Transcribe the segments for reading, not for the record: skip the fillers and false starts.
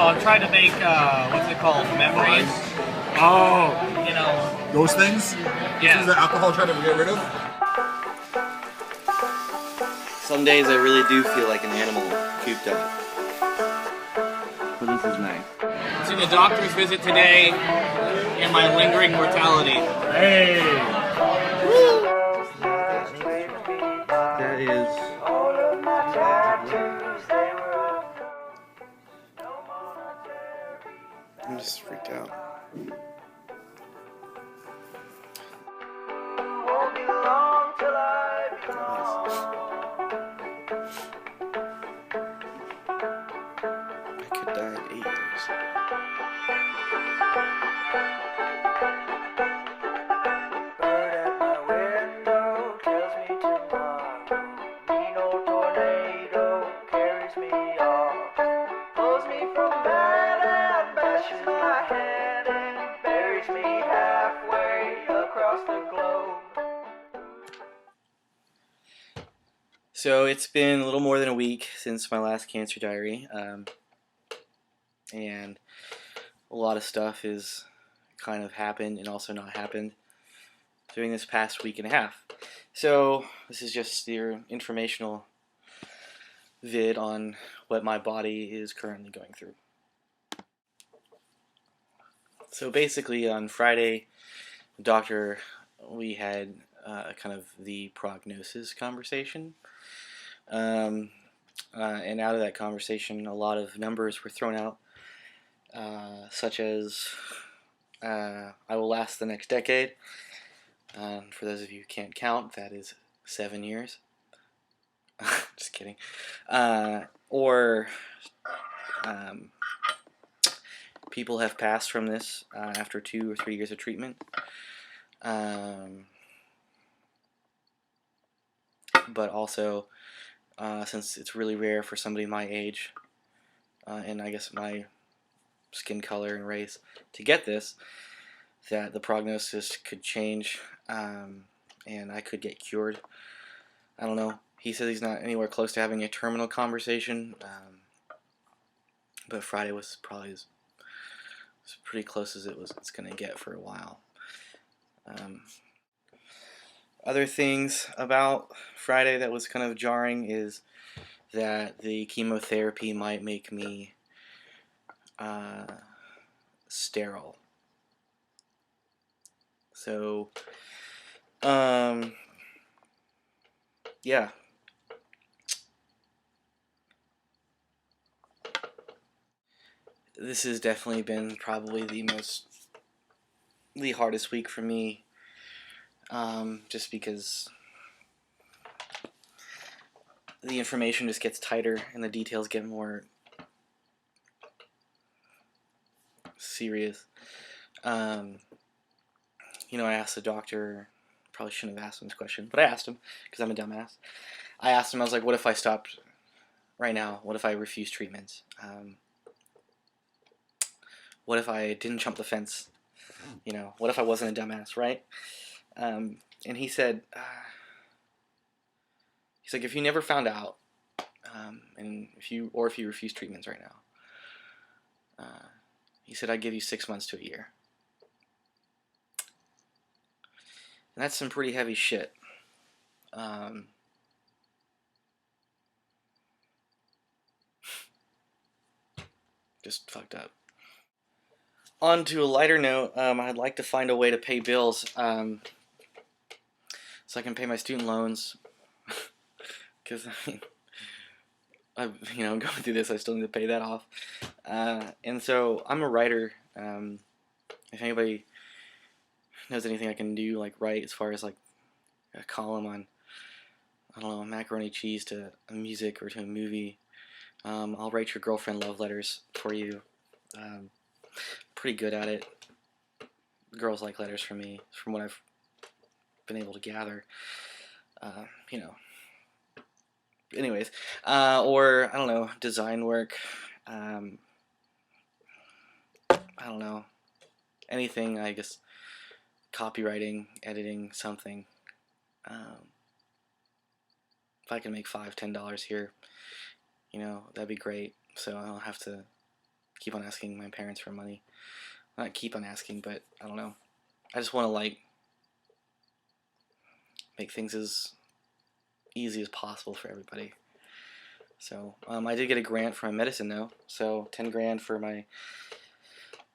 I'm trying to make, what's it called, memories. Oh, You know. those things? Yeah. This is the alcohol trying to get rid of? Some days I really do feel like an animal cooped up. But this is nice. To the doctor's visit today and my lingering mortality. Hey! That is... I'm just freaked out. I could die at 8 years. So it's been a little more than a week since my last cancer diary, and a lot of stuff has kind of happened and also not happened during this past week and a half. So this is just your informational vid on what my body is currently going through. So basically on Friday, doctor, we had kind of the prognosis conversation. And out of that conversation, a lot of numbers were thrown out, such as I will last the next decade. For those of you who can't count, that is 7 years. Just kidding. Or people have passed from this after 2 or 3 years of treatment. But also, since it's really rare for somebody my age, and I guess my skin color and race, to get this, that the prognosis could change, and I could get cured. I don't know. He says he's not anywhere close to having a terminal conversation, but Friday was probably as pretty close as it's going to get for a while. Other things about Friday that was kind of jarring is that the chemotherapy might make me sterile. So, yeah. This has definitely been probably the hardest week for me, just because the information just gets tighter and the details get more serious. You know, I asked the doctor, probably shouldn't have asked him this question, but I asked him because I'm a dumbass. I asked him, I was like, what if I stopped right now? What if I refused treatments? What if I didn't jump the fence? You know, what if I wasn't a dumbass, right? And he said, he's like, if you never found out, and if you refuse treatments right now, he said, I'd give you 6 months to a year. And that's some pretty heavy shit. Just fucked up. On to a lighter note, I'd like to find a way to pay bills, so I can pay my student loans. Because, I mean, I'm going through this, I still need to pay that off. And so, I'm a writer. If anybody knows anything I can do, like, write as far as, like, a column on, I don't know, macaroni cheese to a music or to a movie, I'll write your girlfriend love letters for you. Pretty good at it. Girls like letters from me, from what I've been able to gather. Anyways, or I don't know, design work. I don't know, anything. I guess copywriting, editing, something. If I can make $5, $10 here, that'd be great. So I don't have to keep on asking my parents for money. Not keep on asking, but I don't know. I just want to like make things as easy as possible for everybody. So I did get a grant for my medicine though, so 10 grand for my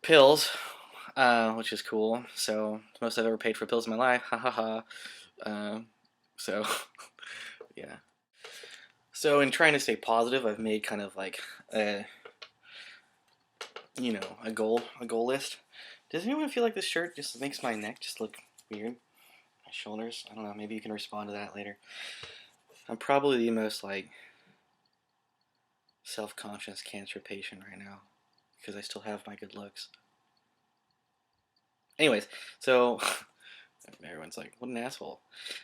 pills, which is cool. So it's the most I've ever paid for pills in my life. Ha ha ha. So yeah. So in trying to stay positive, I've made kind of like a goal list. Does anyone feel like this shirt just makes my neck just look weird? My shoulders? I don't know. Maybe you can respond to that later. I'm probably the most like self-conscious cancer patient right now because I still have my good looks. Anyways, so everyone's like, what an asshole.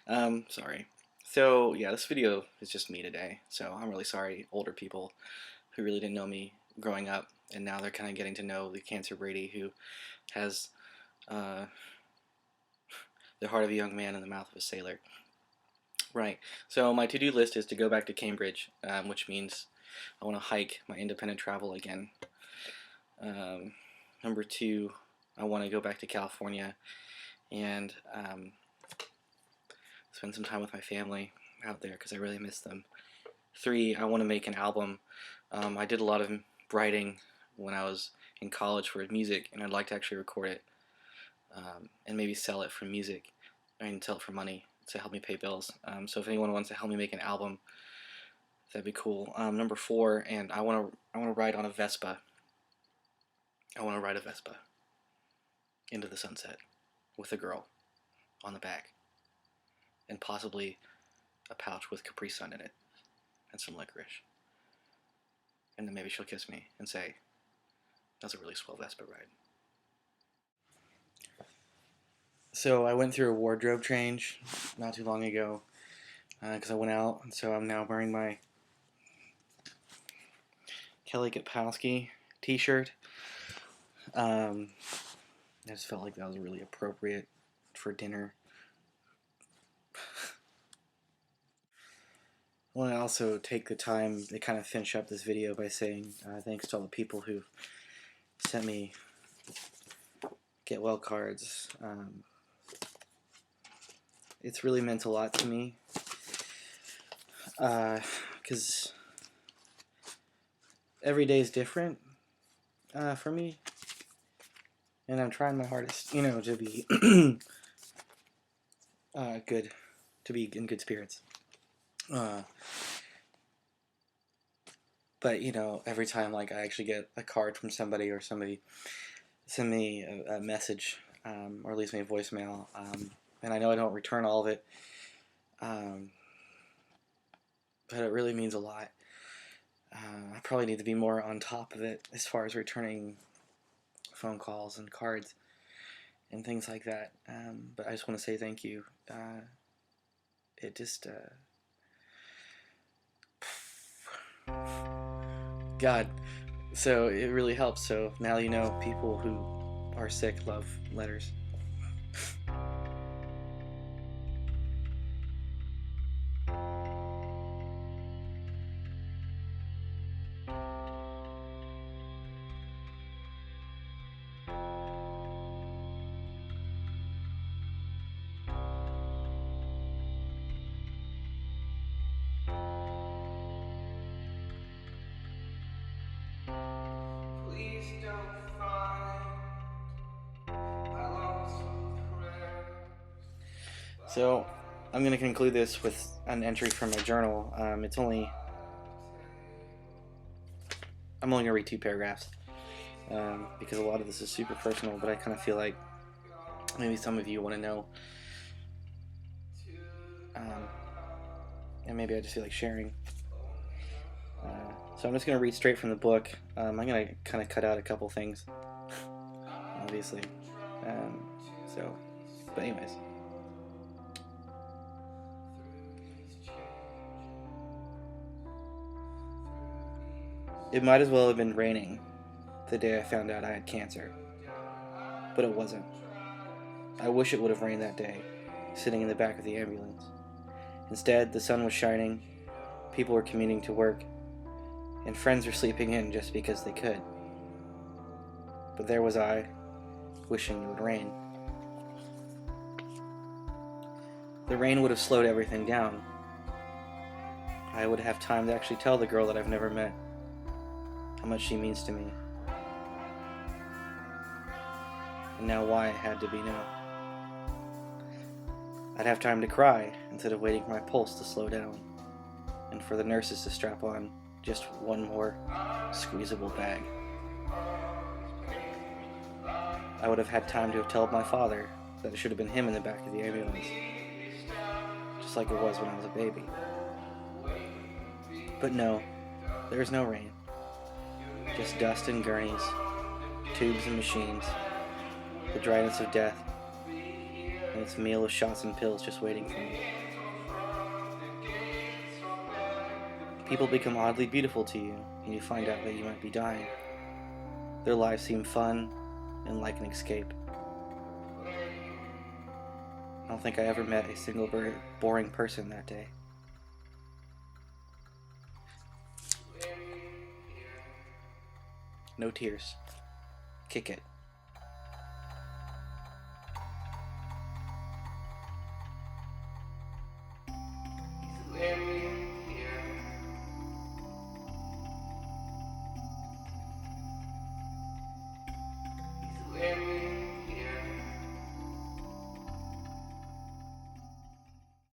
Sorry. So yeah, this video is just me today. So I'm really sorry, older people who really didn't know me growing up, and now they're kind of getting to know the Cancer Brady who has the heart of a young man and the mouth of a sailor. Right. So my to-do list is to go back to Cambridge, which means I want to hike my independent travel again. Number 2, I want to go back to California and spend some time with my family out there because I really miss them. 3, I want to make an album. I did a lot of writing when I was in college for music, and I'd like to actually record it and maybe sell it for music. I mean, sell it for money to help me pay bills. So if anyone wants to help me make an album, that'd be cool. Number 4, and I want to ride on a Vespa. I want to ride a Vespa into the sunset with a girl on the back, and possibly a pouch with Capri Sun in it and some licorice. And then maybe she'll kiss me and say, "That's a really swell Vespa ride." So I went through a wardrobe change not too long ago because I went out, and so I'm now wearing my Kelly Kapowski t-shirt. I just felt like that was really appropriate for dinner. I want to also take the time to kind of finish up this video by saying thanks to all the people who sent me get well cards. It's really meant a lot to me because every day is different for me, and I'm trying my hardest, to be good, to be in good spirits. But every time like I actually get a card from somebody, or somebody send me a message or leaves me a voicemail, and I know I don't return all of it, but it really means a lot. I probably need to be more on top of it as far as returning phone calls and cards and things like that. But I just want to say thank you. It just God, so it really helps. So now people who are sick love letters. So I'm going to conclude this with an entry from my journal. I'm only going to read 2 paragraphs because a lot of this is super personal, but I kind of feel like maybe some of you want to know, and maybe I just feel like sharing. So I'm just going to read straight from the book. I'm going to kind of cut out a couple things, obviously. But anyways. It might as well have been raining the day I found out I had cancer, but it wasn't. I wish it would have rained that day, sitting in the back of the ambulance. Instead, the sun was shining, people were commuting to work, and friends were sleeping in just because they could. But there was I, wishing it would rain. The rain would have slowed everything down. I would have time to actually tell the girl that I've never met how much she means to me. And now why it had to be now. I'd have time to cry instead of waiting for my pulse to slow down, and for the nurses to strap on just one more squeezable bag. I would have had time to have told my father that it should have been him in the back of the ambulance, just like it was when I was a baby. But no, there's no rain. Just dust and gurneys, tubes and machines, the dryness of death, and its meal of shots and pills just waiting for me. People become oddly beautiful to you, and you find out that you might be dying. Their lives seem fun and like an escape. I don't think I ever met a single boring person that day. No tears. Kick it. He's